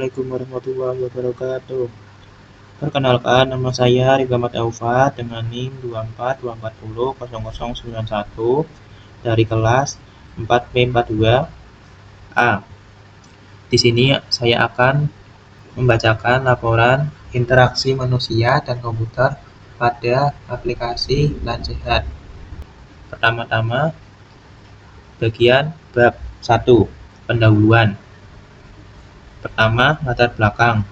Assalamualaikum warahmatullahi wabarakatuh. Perkenalkan, nama saya Riga Mat Aufa dengan NIM 242400091 dari kelas 4B42A. Di sini saya akan membacakan laporan interaksi manusia dan komputer pada aplikasi LAN Sehat. Pertama-tama, bagian bab 1, pendahuluan. Pertama, latar belakang.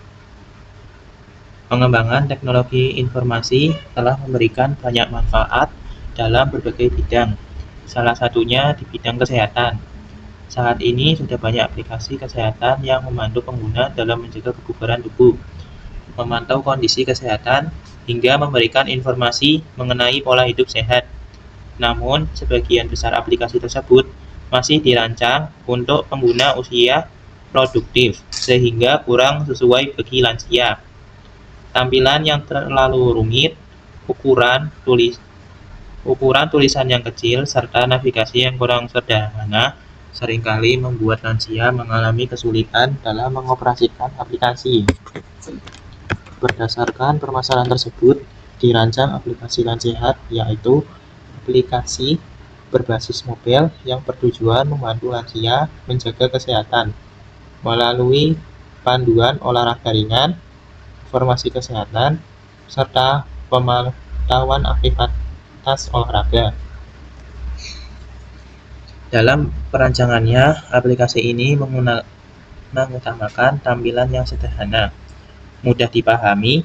Pengembangan teknologi informasi telah memberikan banyak manfaat dalam berbagai bidang, salah satunya di bidang kesehatan. Saat ini sudah banyak aplikasi kesehatan yang membantu pengguna dalam menjaga kebugaran tubuh, memantau kondisi kesehatan, hingga memberikan informasi mengenai pola hidup sehat. Namun, sebagian besar aplikasi tersebut masih dirancang untuk pengguna usia produktif, sehingga kurang sesuai bagi lansia. Tampilan yang terlalu rumit, ukuran tulisan yang kecil, serta navigasi yang kurang sederhana seringkali membuat lansia mengalami kesulitan dalam mengoperasikan aplikasi. Berdasarkan permasalahan tersebut, dirancang aplikasi LAN Sehat, yaitu aplikasi berbasis mobil yang bertujuan membantu lansia menjaga kesehatan melalui panduan olahraga ringan, informasi kesehatan, serta pemantauan aktivitas olahraga. Dalam perancangannya, aplikasi ini mengutamakan tampilan yang sederhana, mudah dipahami,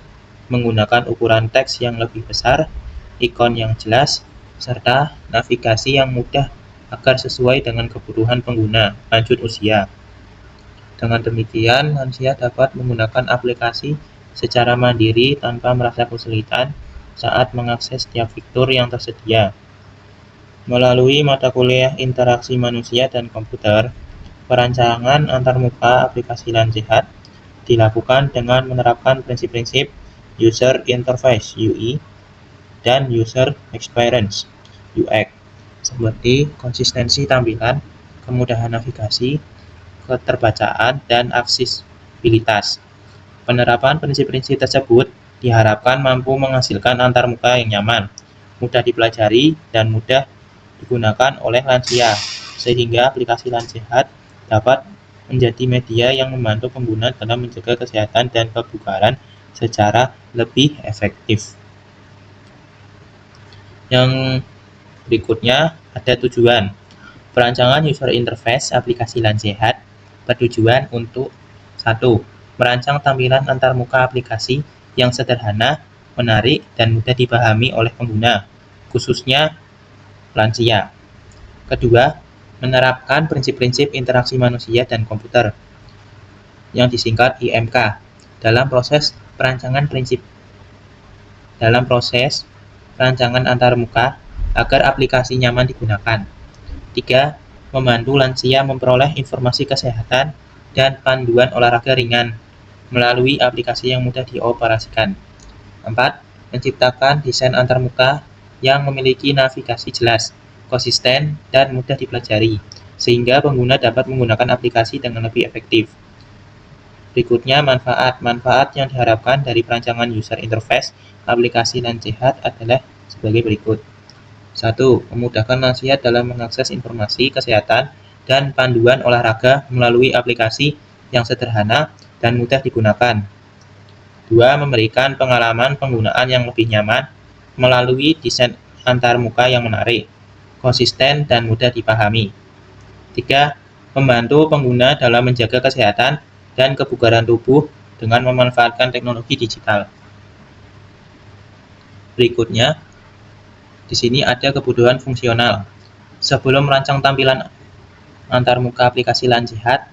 menggunakan ukuran teks yang lebih besar, ikon yang jelas, serta navigasi yang mudah agar sesuai dengan kebutuhan pengguna lanjut usia. Dengan demikian, lansia dapat menggunakan aplikasi secara mandiri tanpa merasa kesulitan saat mengakses setiap fitur yang tersedia. Melalui mata kuliah interaksi manusia dan komputer, perancangan antarmuka aplikasi LAN Sehat dilakukan dengan menerapkan prinsip-prinsip User Interface (UI) dan User Experience (UX), seperti konsistensi tampilan, kemudahan navigasi, keterbacaan, dan aksesibilitas. Penerapan prinsip-prinsip tersebut diharapkan mampu menghasilkan antarmuka yang nyaman, mudah dipelajari, dan mudah digunakan oleh lansia, sehingga aplikasi LAN Sehat dapat menjadi media yang membantu pengguna dalam menjaga kesehatan dan kebugaran secara lebih efektif. Yang berikutnya ada tujuan. Perancangan user interface aplikasi LAN Sehat bertujuan untuk 1. Merancang tampilan antarmuka aplikasi yang sederhana, menarik, dan mudah dipahami oleh pengguna, khususnya lansia. Kedua, menerapkan prinsip-prinsip interaksi manusia dan komputer yang disingkat IMK dalam proses perancangan antarmuka agar aplikasi nyaman digunakan. 3. Membantu lansia memperoleh informasi kesehatan dan panduan olahraga ringan melalui aplikasi yang mudah dioperasikan. 4. Menciptakan desain antarmuka yang memiliki navigasi jelas, konsisten, dan mudah dipelajari, sehingga pengguna dapat menggunakan aplikasi dengan lebih efektif. Berikutnya, manfaat yang diharapkan dari perancangan user interface aplikasi LAN Sehat adalah sebagai berikut. 1. Memudahkan lansia dalam mengakses informasi kesehatan dan panduan olahraga melalui aplikasi yang sederhana dan mudah digunakan. 2. Memberikan pengalaman penggunaan yang lebih nyaman melalui desain antarmuka yang menarik, konsisten, dan mudah dipahami. 3. Membantu pengguna dalam menjaga kesehatan dan kebugaran tubuh dengan memanfaatkan teknologi digital. Berikutnya, di sini ada kebutuhan fungsional. Sebelum merancang tampilan antarmuka aplikasi LAN Sehat,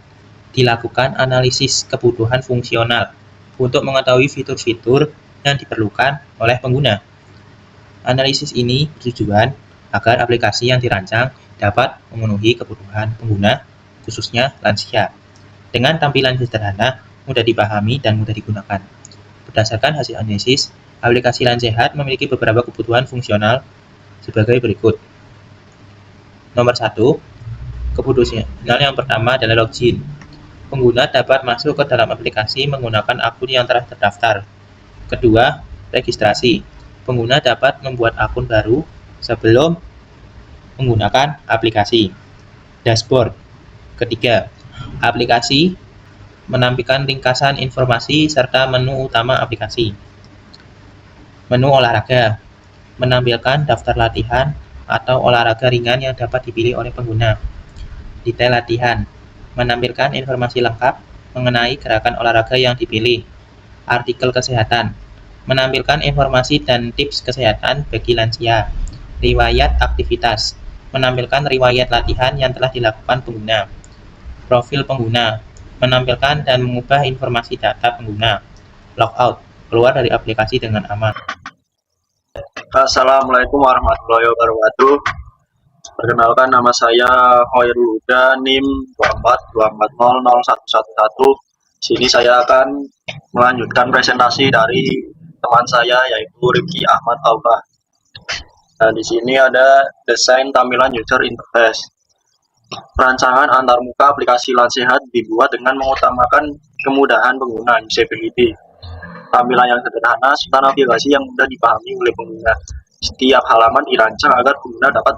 dilakukan analisis kebutuhan fungsional untuk mengetahui fitur-fitur yang diperlukan oleh pengguna. Analisis ini bertujuan agar aplikasi yang dirancang dapat memenuhi kebutuhan pengguna, khususnya lansia, dengan tampilan sederhana, mudah dipahami, dan mudah digunakan. Berdasarkan hasil analisis, aplikasi LAN Sehat memiliki beberapa kebutuhan fungsional sebagai berikut. Nomor 1, kebutuhan yang pertama adalah login. Pengguna dapat masuk ke dalam aplikasi menggunakan akun yang telah terdaftar. Kedua, registrasi. Pengguna dapat membuat akun baru sebelum menggunakan aplikasi. Dashboard. Ketiga, aplikasi menampilkan ringkasan informasi serta menu utama aplikasi. Menu olahraga menampilkan daftar latihan atau olahraga ringan yang dapat dipilih oleh pengguna. Detail latihan menampilkan informasi lengkap mengenai gerakan olahraga yang dipilih. Artikel kesehatan menampilkan informasi dan tips kesehatan bagi lansia. Riwayat aktivitas menampilkan riwayat latihan yang telah dilakukan pengguna. Profil pengguna menampilkan dan mengubah informasi data pengguna. Logout keluar dari aplikasi dengan aman. Assalamualaikum warahmatullahi wabarakatuh. Perkenalkan, nama saya Khairul Huda, NIM 242400111. Sini saya akan melanjutkan presentasi dari teman saya yaitu Rifki Ahmad Auba. Nah, di sini ada desain tampilan user interface. Perancangan antarmuka aplikasi Lansehat dibuat dengan mengutamakan kemudahan pengguna usability. Tampilan yang sederhana serta navigasi yang mudah dipahami oleh pengguna. Setiap halaman dirancang agar pengguna dapat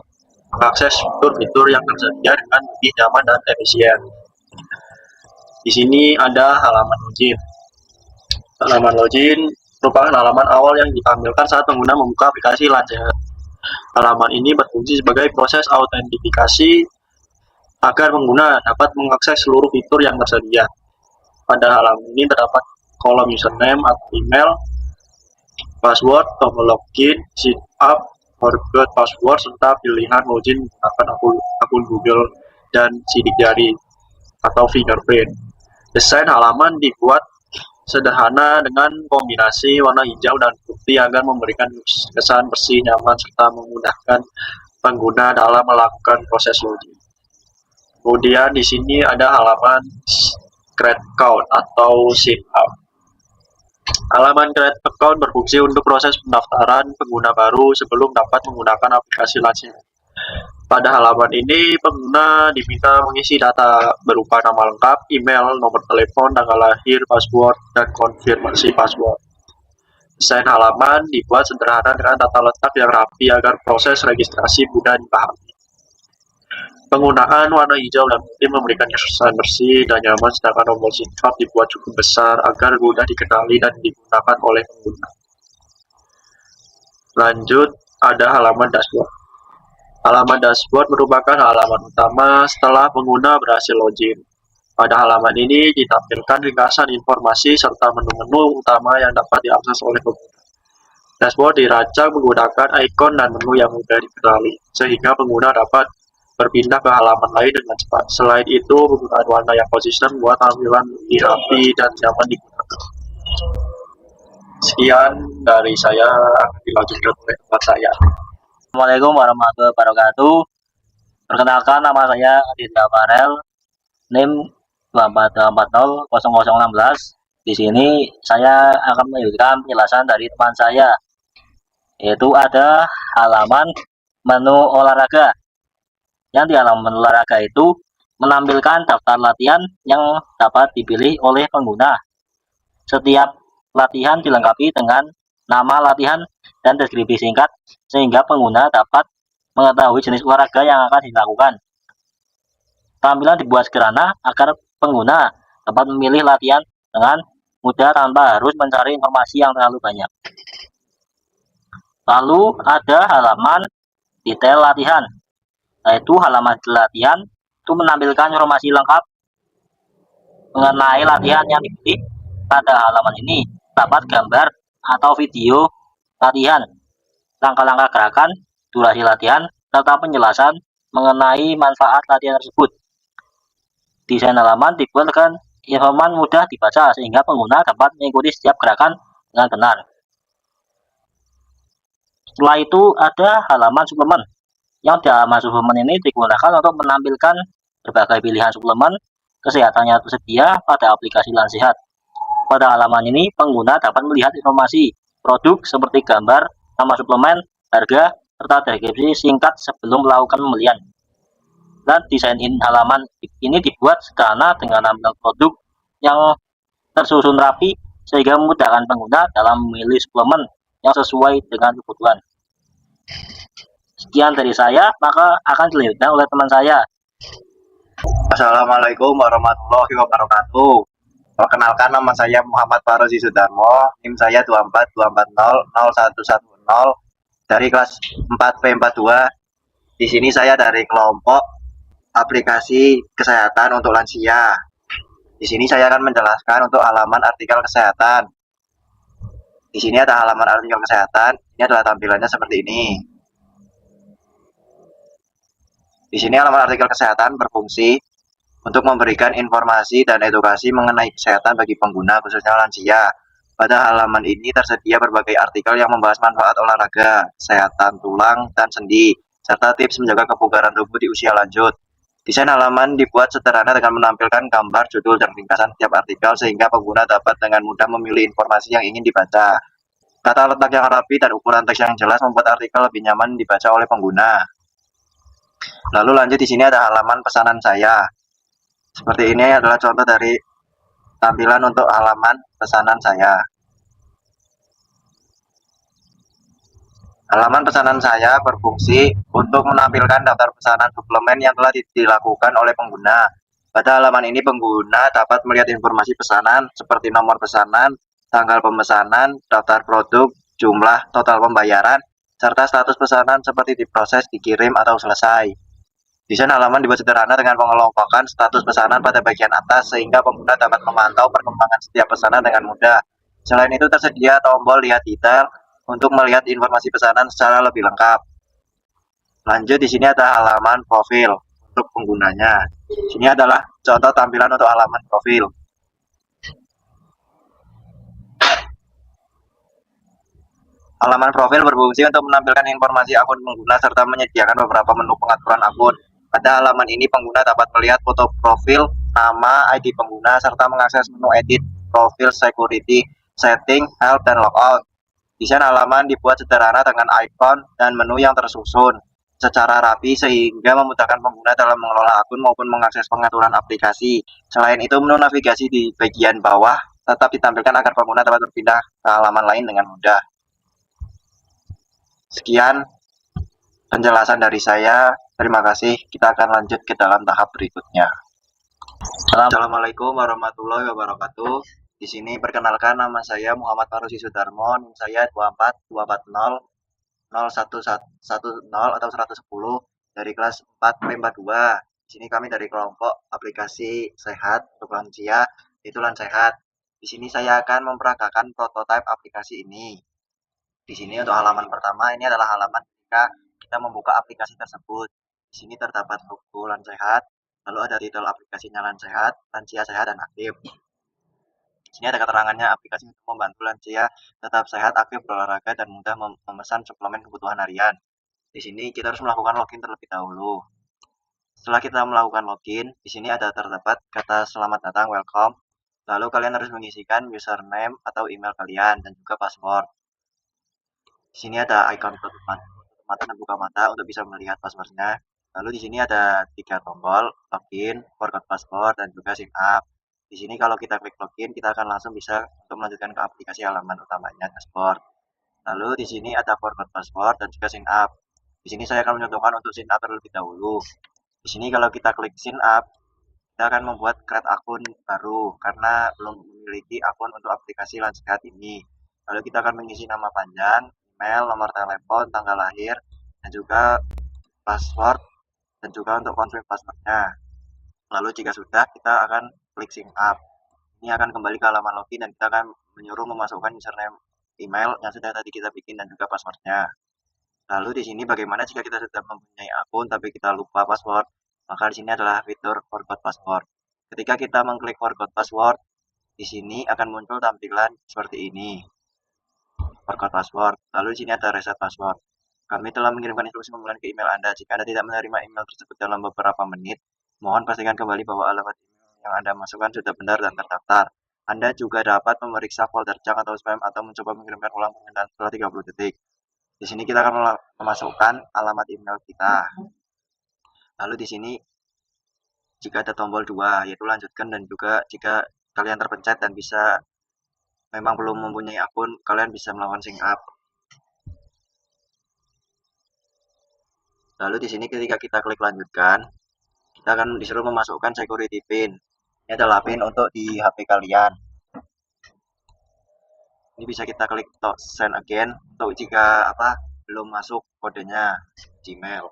mengakses fitur-fitur yang tersedia dengan lebih nyaman dan efisien. Di sini ada halaman login. Halaman login merupakan halaman awal yang ditampilkan saat pengguna membuka aplikasi Lansehat. Halaman ini berfungsi sebagai proses autentifikasi agar pengguna dapat mengakses seluruh fitur yang tersedia. Pada halaman ini terdapat kolom username atau email, password, tombol login, sign up, forgot password, serta pilihan login menggunakan akun Google dan sidik jari atau fingerprint. Desain halaman dibuat sederhana dengan kombinasi warna hijau dan putih agar memberikan kesan bersih, nyaman, serta memudahkan pengguna dalam melakukan proses login. Kemudian di sini ada halaman create account atau sign up. Halaman create account berfungsi untuk proses pendaftaran pengguna baru sebelum dapat menggunakan aplikasi Lansehat. Pada halaman ini, pengguna diminta mengisi data berupa nama lengkap, email, nomor telepon, tanggal lahir, password, dan konfirmasi password. Desain halaman dibuat sederhana dengan tata letak yang rapi agar proses registrasi mudah dipahami. Penggunaan warna hijau dan putih memberikan kesan bersih dan nyaman, sedangkan tombol sign up dibuat cukup besar agar mudah dikenali dan digunakan oleh pengguna. Lanjut, ada halaman dashboard. Halaman dashboard merupakan halaman utama setelah pengguna berhasil login. Pada halaman ini ditampilkan ringkasan informasi serta menu-menu utama yang dapat diakses oleh pengguna. Dashboard dirancang menggunakan ikon dan menu yang mudah dikenali, sehingga pengguna dapat berpindah ke halaman lain dengan cepat. Selain itu, penggunaan warna yang konsisten membuat tampilan lebih rapi dan nyaman digunakan. Sekian dari saya, dilanjutkan oleh tempat saya. Assalamualaikum warahmatullahi wabarakatuh. Perkenalkan, nama saya Aditya Farel, NIM 242400016. Di sini saya akan melanjutkan penjelasan dari teman saya, yaitu ada halaman menu olahraga. Yang di halaman olahraga itu menampilkan daftar latihan yang dapat dipilih oleh pengguna. Setiap latihan dilengkapi dengan nama latihan dan deskripsi singkat sehingga pengguna dapat mengetahui jenis olahraga yang akan dilakukan. Tampilan dibuat sederhana agar pengguna dapat memilih latihan dengan mudah tanpa harus mencari informasi yang terlalu banyak. Lalu ada halaman detail latihan, yaitu halaman latihan itu menampilkan informasi lengkap mengenai latihan yang dipilih. Pada halaman ini terdapat gambar atau video latihan, langkah-langkah gerakan, durasi latihan, serta penjelasan mengenai manfaat latihan tersebut. Desain halaman dibuat dengan informasi mudah dibaca sehingga pengguna dapat mengikuti setiap gerakan dengan benar. Setelah itu ada halaman suplemen. Yang di halaman suplemen ini digunakan untuk menampilkan berbagai pilihan suplemen kesehatan yang tersedia pada aplikasi Lansehat. Pada halaman ini, pengguna dapat melihat informasi produk seperti gambar, nama suplemen, harga, serta deskripsi singkat sebelum melakukan pembelian. Dan desain halaman ini dibuat sederhana dengan tampilan produk yang tersusun rapi sehingga memudahkan pengguna dalam memilih suplemen yang sesuai dengan kebutuhan. Sekian dari saya, maka akan dilanjutkan oleh teman saya. Assalamualaikum warahmatullahi wabarakatuh. Perkenalkan, nama saya Muhammad Farozi Sudarmo, NIM saya 242400110 dari kelas 4P42. Di sini saya dari kelompok aplikasi kesehatan untuk lansia. Di sini saya akan menjelaskan untuk halaman artikel kesehatan. Di sini ada halaman artikel kesehatan. Ini adalah tampilannya seperti ini. Di sini halaman artikel kesehatan berfungsi untuk memberikan informasi dan edukasi mengenai kesehatan bagi pengguna, khususnya lansia. Pada halaman ini tersedia berbagai artikel yang membahas manfaat olahraga, kesehatan tulang dan sendi, serta tips menjaga kebugaran tubuh di usia lanjut. Desain halaman dibuat sederhana dengan menampilkan gambar, judul, dan ringkasan setiap artikel sehingga pengguna dapat dengan mudah memilih informasi yang ingin dibaca. Tata letak yang rapi dan ukuran teks yang jelas membuat artikel lebih nyaman dibaca oleh pengguna. Lalu lanjut, di sini ada halaman pesanan saya. Seperti ini adalah contoh dari tampilan untuk halaman pesanan saya. Halaman pesanan saya berfungsi untuk menampilkan daftar pesanan suplemen yang telah dilakukan oleh pengguna. Pada halaman ini pengguna dapat melihat informasi pesanan seperti nomor pesanan, tanggal pemesanan, daftar produk, jumlah, total pembayaran, serta status pesanan seperti diproses, dikirim, atau selesai. Desain halaman dibuat sederhana dengan pengelompokan status pesanan pada bagian atas sehingga pengguna dapat memantau perkembangan setiap pesanan dengan mudah. Selain itu tersedia tombol lihat detail untuk melihat informasi pesanan secara lebih lengkap. Lanjut, di sini ada halaman profil untuk penggunanya. Sini adalah contoh tampilan untuk halaman profil. Halaman profil berfungsi untuk menampilkan informasi akun pengguna serta menyediakan beberapa menu pengaturan akun. Pada halaman ini pengguna dapat melihat foto profil, nama, ID pengguna, serta mengakses menu edit, profil, security, setting, help, dan logout. Desain halaman dibuat sederhana dengan ikon dan menu yang tersusun secara rapi sehingga memudahkan pengguna dalam mengelola akun maupun mengakses pengaturan aplikasi. Selain itu, menu navigasi di bagian bawah tetap ditampilkan agar pengguna dapat berpindah ke halaman lain dengan mudah. Sekian penjelasan dari saya. Terima kasih. Kita akan lanjut ke dalam tahap berikutnya. Assalamualaikum warahmatullahi wabarakatuh. Di sini perkenalkan, nama saya Muhammad Farozi Sudarmo, NIM saya 242400110 atau 110 dari kelas 4P42. Di sini kami dari kelompok aplikasi sehat untuk lansia, yaitu Lansehat. Di sini saya akan memperagakan prototipe aplikasi ini. Di sini untuk halaman pertama, ini adalah halaman ketika kita membuka aplikasi tersebut. Di sini terdapat logo Lansehat, lalu ada titel aplikasinya Lansehat, lansia sehat dan aktif. Di sini ada keterangannya, aplikasi untuk membantu lansia tetap sehat, aktif, berolahraga, dan mudah memesan suplemen kebutuhan harian. Di sini kita harus melakukan login terlebih dahulu. Setelah kita melakukan login, di sini ada terdapat kata selamat datang, welcome. Lalu kalian harus mengisikan username atau email kalian dan juga password. Di sini ada icon tutup mata dan buka mata untuk bisa melihat passwordnya. Lalu di sini ada 3 tombol, login, forgot password, dan juga sign up. Di sini kalau kita klik login, kita akan langsung bisa untuk melanjutkan ke aplikasi halaman utamanya, dashboard. Lalu di sini ada forgot password dan juga sign up. Di sini saya akan mencontohkan untuk sign up terlebih dahulu. Di sini kalau kita klik sign up, kita akan membuat create akun baru karena belum memiliki akun untuk aplikasi Lansehat ini. Lalu kita akan mengisi nama panjang, email, nomor telepon, tanggal lahir, dan juga password, dan juga untuk confirm passwordnya. Lalu jika sudah, kita akan klik sign up. Ini akan kembali ke halaman login dan kita akan menyuruh memasukkan username email yang sudah tadi kita bikin dan juga passwordnya. Lalu di sini bagaimana jika kita sudah mempunyai akun tapi kita lupa password? Maka di sini adalah fitur forgot password. Ketika kita mengklik forgot password, di sini akan muncul tampilan seperti ini. Forgot password. Lalu di sini ada reset password. Kami telah mengirimkan instruksi penggunaan ke email Anda. Jika Anda tidak menerima email tersebut dalam beberapa menit, mohon pastikan kembali bahwa alamat email yang Anda masukkan sudah benar dan terdaftar. Anda juga dapat memeriksa folder junk atau spam atau mencoba mengirimkan ulang permintaan setelah 30 detik. Di sini kita akan memasukkan alamat email kita. Lalu di sini jika ada tombol 2 yaitu lanjutkan, dan juga jika kalian terpencet dan memang belum mempunyai akun, kalian bisa melakukan sign up. Lalu di sini ketika kita klik lanjutkan, kita akan disuruh memasukkan security pin. Ini adalah pin untuk di HP kalian. Ini bisa kita klik send again untuk jika belum masuk kodenya Gmail.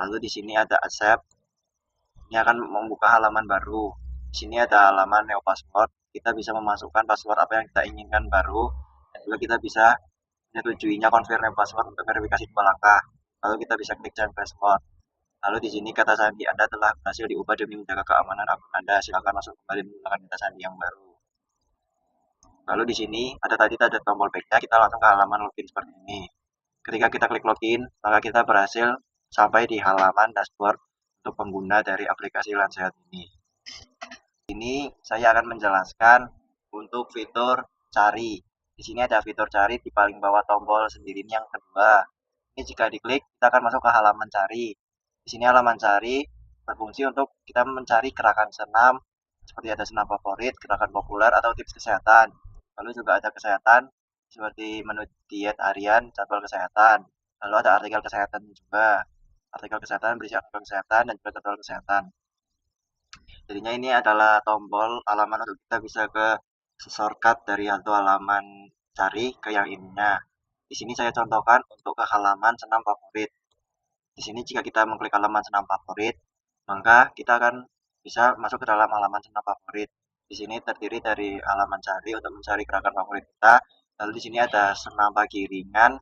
Lalu di sini ada accept. Ini akan membuka halaman baru. Di sini ada halaman new password. Kita bisa memasukkan password apa yang kita inginkan baru, dan juga kita bisa menyetujuinya confirm new password untuk verifikasi 2 langkah. Lalu kita bisa klik change password. Lalu di sini kata sandi Anda telah berhasil diubah demi menjaga keamanan akun Anda. Silakan masuk kembali menggunakan kata sandi yang baru. Lalu di sini ada tombol back-nya, kita langsung ke halaman login seperti ini. Ketika kita klik login, maka kita berhasil sampai di halaman dashboard untuk pengguna dari aplikasi Lansehat ini. Ini saya akan menjelaskan untuk fitur cari. Di sini ada fitur cari di paling bawah tombol sendiri yang kedua. Ini jika diklik, kita akan masuk ke halaman cari. Di sini halaman cari berfungsi untuk kita mencari gerakan senam, seperti ada senam favorit, gerakan populer, atau tips kesehatan. Lalu juga ada kesehatan, seperti menu diet harian, jadwal kesehatan. Lalu ada artikel kesehatan juga. Artikel kesehatan berisi artikel kesehatan dan juga jadwal kesehatan. Jadinya ini adalah tombol halaman untuk kita bisa ke shortcut dari satu halaman cari ke yang ininya. Di sini saya contohkan untuk ke halaman senam favorit. Di sini jika kita mengklik halaman senam favorit, maka kita akan bisa masuk ke dalam halaman senam favorit. Di sini terdiri dari halaman cari untuk mencari gerakan favorit kita. Lalu di sini ada senam pagi ringan,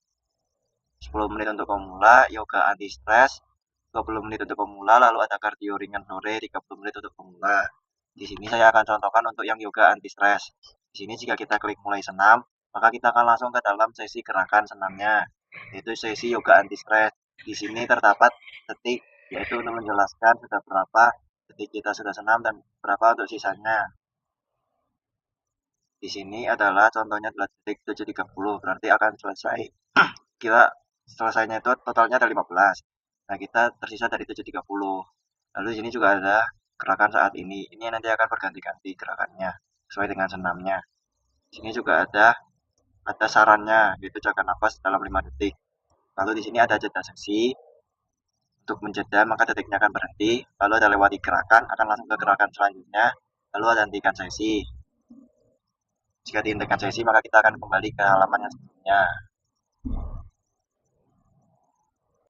10 menit untuk pemula, yoga anti stres, 20 menit untuk pemula, lalu ada kardio ringan sore, 30 menit untuk pemula. Di sini saya akan contohkan untuk yang yoga anti stres. Di sini jika kita klik mulai senam, maka kita akan langsung ke dalam sesi gerakan senamnya, yaitu sesi yoga anti stres. Di sini terdapat detik, yaitu untuk menjelaskan sudah berapa detik kita sudah senam dan berapa untuk sisanya. Di sini adalah contohnya adalah detik 7.30, berarti akan selesai. Kita selesainya itu totalnya ada 15. Nah, kita tersisa dari 7.30. Lalu di sini juga ada gerakan saat ini. Ini nanti akan berganti-ganti gerakannya sesuai dengan senamnya. Di sini juga ada sarannya, yaitu jaga nafas dalam 5 detik. Lalu di sini ada jeda sesi. Untuk menjeda, maka detiknya akan berhenti. Lalu ada lewati gerakan, akan langsung ke gerakan selanjutnya. Lalu ada hentikan sesi. Jika dihentikan sesi, maka kita akan kembali ke halaman yang sebelumnya.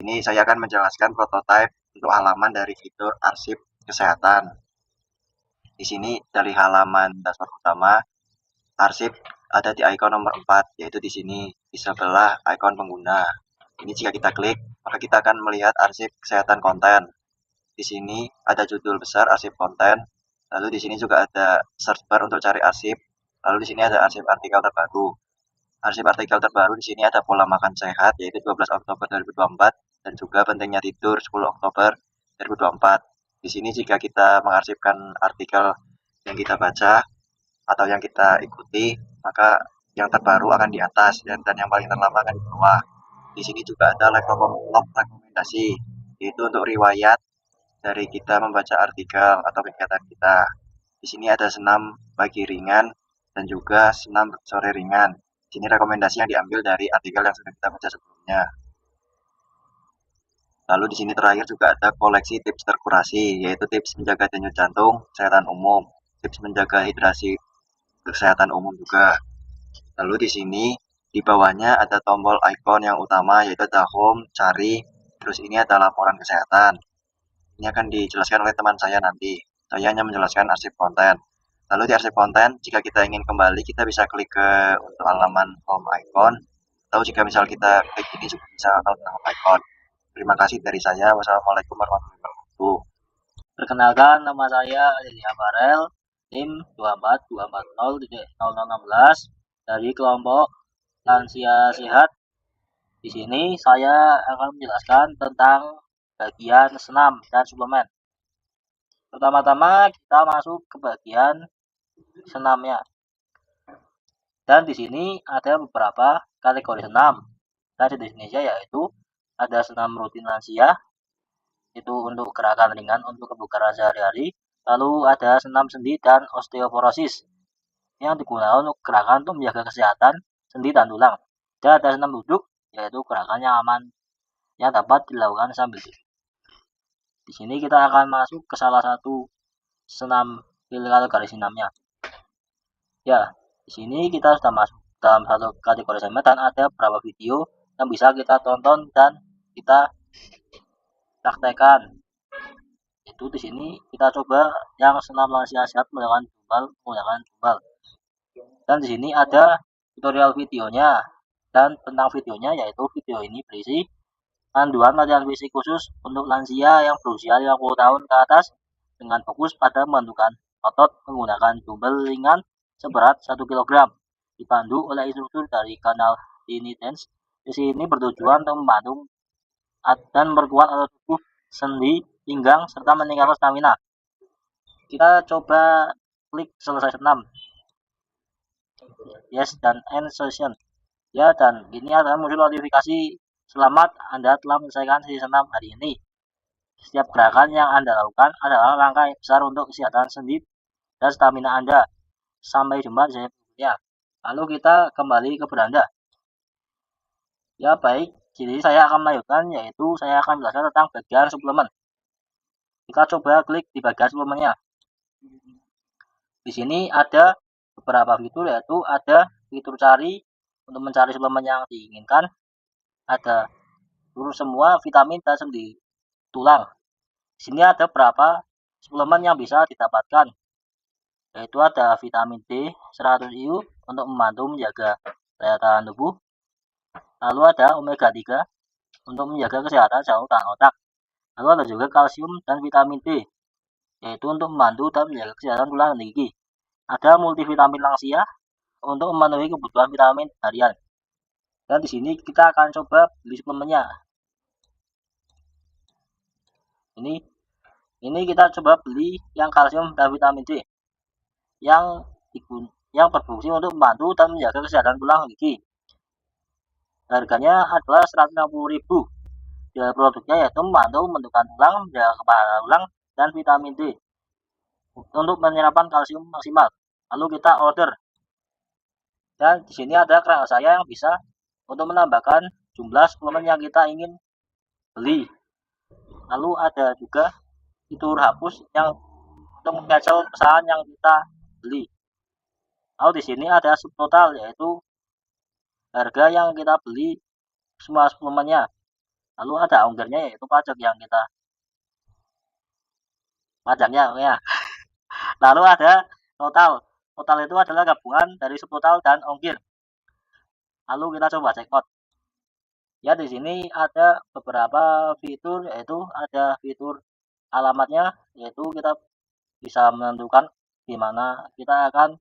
Ini saya akan menjelaskan prototipe untuk halaman dari fitur arsip kesehatan. Di sini dari halaman dashboard utama, arsip ada di ikon nomor 4, yaitu di sini di sebelah ikon pengguna. Ini jika kita klik, maka kita akan melihat arsip kesehatan konten. Di sini ada judul besar arsip konten. Lalu di sini juga ada search bar untuk cari arsip. Lalu di sini ada arsip artikel terbaru. Arsip artikel terbaru di sini ada pola makan sehat, yaitu 12 Oktober 2024, dan juga pentingnya tidur 10 Oktober 2024. Di sini jika kita mengarsipkan artikel yang kita baca atau yang kita ikuti, maka yang terbaru akan di atas dan yang paling terlama akan di bawah. Di sini juga ada log rekomendasi, yaitu untuk riwayat dari kita membaca artikel atau kegiatan kita. Di sini ada senam pagi ringan dan juga senam sore ringan. Di sini rekomendasi yang diambil dari artikel yang sudah kita baca sebelumnya. Lalu di sini terakhir juga ada koleksi tips terkurasi, yaitu tips menjaga denyut jantung, kesehatan umum, tips menjaga hidrasi, kesehatan umum juga. Lalu di sini di bawahnya ada tombol icon yang utama, yaitu ada home, cari, terus ini ada laporan kesehatan. Ini akan dijelaskan oleh teman saya nanti. Saya hanya menjelaskan arsip konten. Lalu di arsip konten, jika kita ingin kembali, kita bisa klik ke untuk halaman home icon, atau jika misal kita klik ini juga bisa atau home icon. Terima kasih dari saya. Wassalamualaikum warahmatullahi wabarakatuh. Perkenalkan, nama saya Adelia Farel, NIM 24240.0016 dari kelompok Lansia Sehat. Di sini saya akan menjelaskan tentang bagian senam dan suplemen. Pertama-tama kita masuk ke bagian senamnya. Dan di sini ada beberapa kategori senam. Dan di Indonesia yaitu ada senam rutin lansia, itu untuk gerakan ringan untuk kebugaran sehari-hari. Lalu ada senam sendi dan osteoporosis yang digunakan untuk gerakan untuk menjaga kesehatan sendi dan tulang. Dan ada senam duduk, yaitu gerakan yang aman yang dapat dilakukan sambil duduk. Di sini kita akan masuk ke salah satu senam kategori senamnya. Ya, di sini kita sudah masuk dalam satu kategori senam dan ada beberapa video yang bisa kita tonton dan kita praktekkan. Itu di sini kita coba yang senam lansia sehat menggunakan jumbal. Dan di sini ada tutorial videonya, dan tentang videonya yaitu video ini berisi panduan latihan fisik khusus untuk lansia yang berusia 50 tahun ke atas dengan fokus pada membentukkan otot menggunakan dumbbell ringan seberat 1 kg, dipandu oleh instruktur dari kanal Tiny Dance. Di sini bertujuan untuk membantu dan memperkuat otot tubuh, sendi, pinggang, serta meningkatkan stamina. Kita coba klik selesai senam. Yes dan end session. Ya, dan ini adalah muncul notifikasi selamat Anda telah menyelesaikan sesi senam hari ini. Setiap gerakan yang Anda lakukan adalah langkah yang besar untuk kesehatan sendi dan stamina Anda. Sampai jumpa di sesi berikutnya. Lalu kita kembali ke beranda. Ya baik, jadi saya akan melanjutkan, yaitu saya akan menjelaskan tentang bagian suplemen. Kita coba klik di bagian suplemennya. Di sini ada beberapa fitur, yaitu ada fitur cari untuk mencari suplemen yang diinginkan, ada fitur semua vitamin dan sendi tulang. Di sini ada beberapa suplemen yang bisa didapatkan, yaitu ada vitamin D 100 IU untuk membantu menjaga daya tahan tubuh. Lalu ada omega 3 untuk menjaga kesehatan jantung dan otak. Lalu ada juga kalsium dan vitamin D, yaitu untuk membantu dan menjaga kesehatan tulang dan gigi. Ada multivitamin lansia untuk memenuhi kebutuhan vitamin harian. Dan di sini kita akan coba beli suplemennya. Ini kita coba beli yang kalsium dan vitamin D yang berfungsi untuk membantu dan menjaga kesehatan tulang dan gigi. Harganya adalah 160.000. Biaya produknya yaitu membantu membentukkan tulang, menjaga kepala tulang, dan vitamin D untuk penyerapan kalsium maksimal. Lalu kita order. Dan di sini ada keranjang saya yang bisa untuk menambahkan jumlah suplemen yang kita ingin beli. Lalu ada juga fitur hapus yang untuk meng-cancel pesanan yang kita beli. Lalu di sini ada subtotal, yaitu harga yang kita beli semua suplemennya. Lalu ada ongkirnya, yaitu pajak yang kita pajaknya ya. Lalu ada total. Total itu adalah gabungan dari subtotal dan ongkir. Lalu kita coba check out. Ya, di sini ada beberapa fitur, yaitu ada fitur alamatnya, yaitu kita bisa menentukan di mana kita akan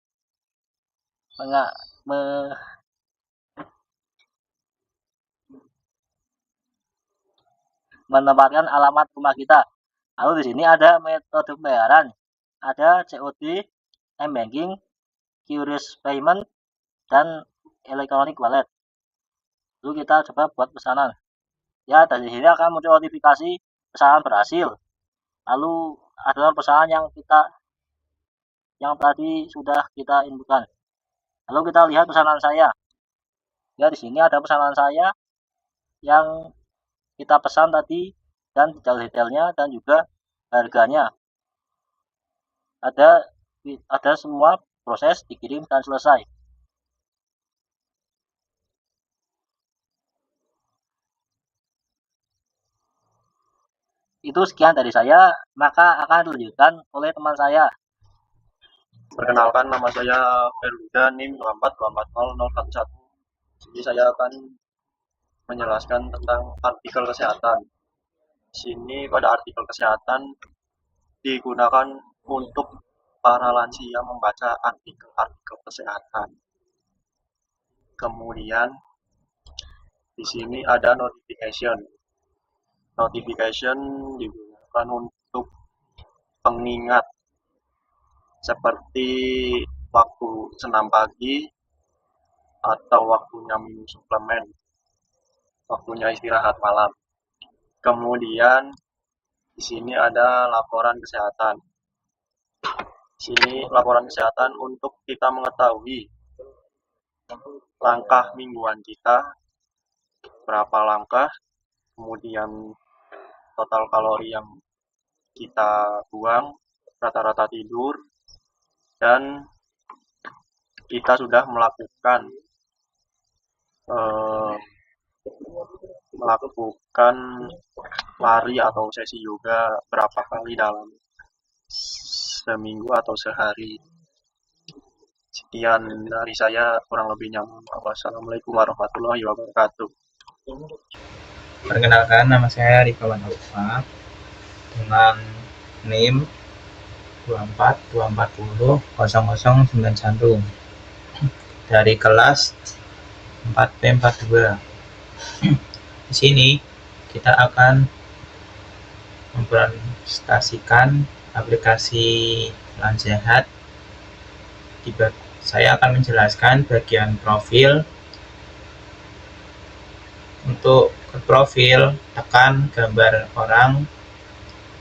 menempatkan alamat rumah kita. Lalu di sini ada metode pembayaran, ada COD, M-Banking, Curious Payment, dan Electronic Wallet. Lalu kita coba buat pesanan. Ya, dari sini akan muncul notifikasi pesanan berhasil. Lalu ada pesanan yang tadi sudah kita inputkan. Lalu kita lihat pesanan saya. Ya, di sini ada pesanan saya yang kita pesan tadi dan detail-detailnya dan juga harganya. Ada semua proses dikirim dan selesai. Itu sekian dari saya, maka akan dilanjutkan oleh teman saya. Perkenalkan, nama saya Herwida, NIM 2424011. Jadi saya akan menjelaskan tentang artikel kesehatan. Di sini pada artikel kesehatan digunakan untuk para lansia membaca artikel-artikel kesehatan. Kemudian di sini ada notification. Notification digunakan untuk pengingat seperti waktu senam pagi atau waktunya minum suplemen, waktunya istirahat malam. Kemudian di sini ada laporan kesehatan. Di sini laporan kesehatan untuk kita mengetahui langkah mingguan kita, berapa langkah, kemudian total kalori yang kita buang, rata-rata tidur, dan kita sudah melakukan lari atau sesi yoga berapa kali dalam seminggu atau sehari. Sekian dari saya, kurang lebihnya. Wassalamualaikum warahmatullahi wabarakatuh. Perkenalkan, nama saya Rikawan Alfa dengan NIM 24240091 dari kelas 4P42. Di sini kita akan mempresentasikan aplikasi Plan Sehat. Saya akan menjelaskan bagian profil. Untuk ke profil, tekan gambar orang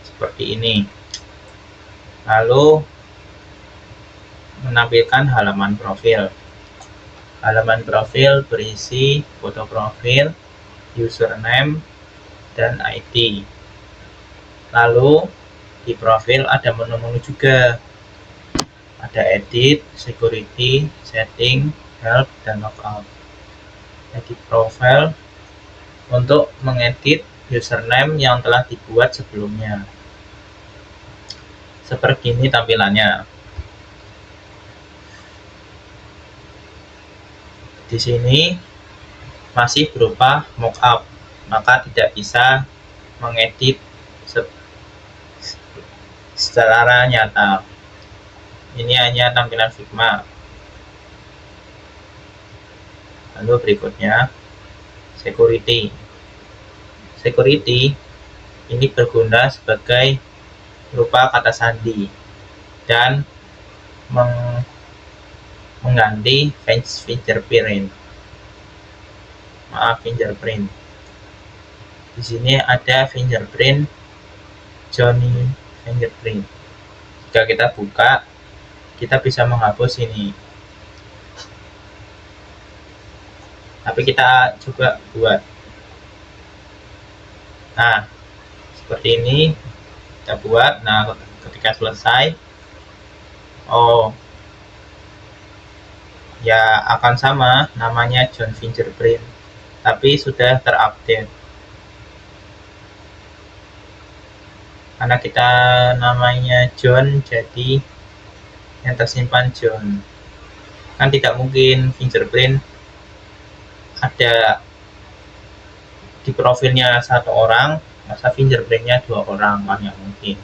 seperti ini, lalu menampilkan halaman profil. Halaman profil berisi foto profil, username, dan ID. Lalu di profil ada menu-menu juga, ada edit, security, setting, help, dan logout. Edit profile untuk mengedit username yang telah dibuat sebelumnya. Seperti ini tampilannya. Di sini masih berupa mockup, maka tidak bisa mengedit secara nyata. Ini hanya tampilan Figma. Lalu berikutnya security. Security ini berguna sebagai berupa kata sandi dan mengganti fingerprint. Di sini ada fingerprint Johnny fingerprint. Jika kita buka, kita bisa menghapus ini. Tapi kita coba buat. Nah, seperti ini kita buat. Nah, ketika selesai, ya akan sama, namanya John Fingerprint, tapi sudah terupdate karena kita namanya John, jadi yang tersimpan John. Kan tidak mungkin fingerprint ada di profilnya satu orang, masa fingerprintnya 2 orang, kan nggak mungkin.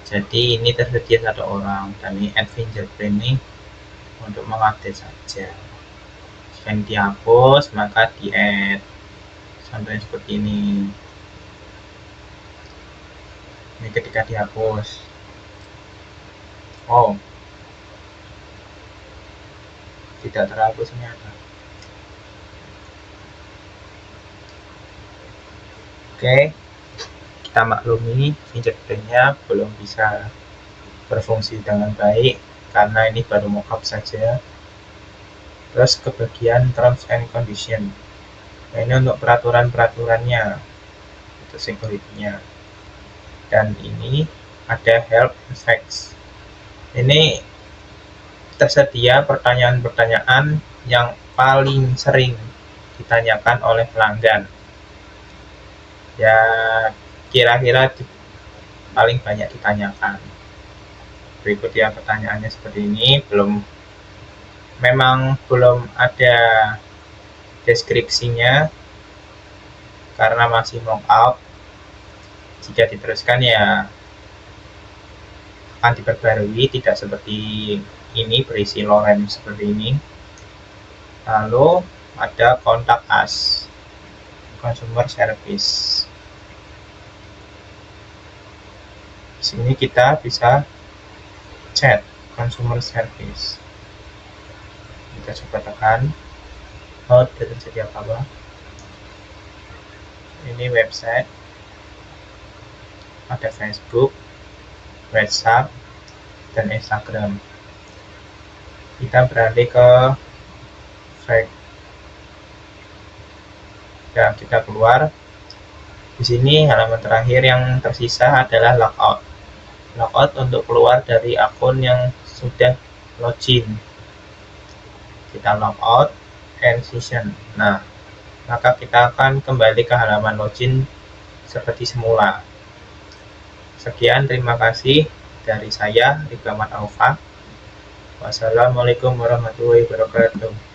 Jadi ini tersedia 1 orang, dan ini add fingerprint ini untuk mengupdate saja. Jika dihapus, maka di add. Contohnya seperti ini. Ini ketika dihapus. Tidak terhapus ternyata. Oke, kita maklumi fingerprintnya belum bisa berfungsi dengan baik karena ini baru mockup saja. Terus ke bagian terms and condition. Nah, ini untuk peraturan-peraturannya, untuk security-nya. Dan ini ada help and facts. Ini tersedia pertanyaan-pertanyaan yang paling sering ditanyakan oleh pelanggan. Ya, kira-kira paling banyak ditanyakan. Berikut ya pertanyaannya seperti ini. Memang belum ada deskripsinya karena masih mockup. Jika diteruskan ya akan diperbarui, tidak seperti ini berisi lorem seperti ini. Lalu ada kontak us, consumer service. Di sini kita bisa chat consumer service. Kita coba tekan, tidak terjadi apa-apa. Ini website, ada Facebook, WhatsApp, dan Instagram. Kita beralih ke fake. Ya, kita keluar. Di sini halaman terakhir yang tersisa adalah logout. Logout untuk keluar dari akun yang sudah login. Kita logout and session. Nah, maka kita akan kembali ke halaman login seperti semula. Sekian, terima kasih dari saya, Rifki Ahmad Aufa. Wassalamualaikum warahmatullahi wabarakatuh.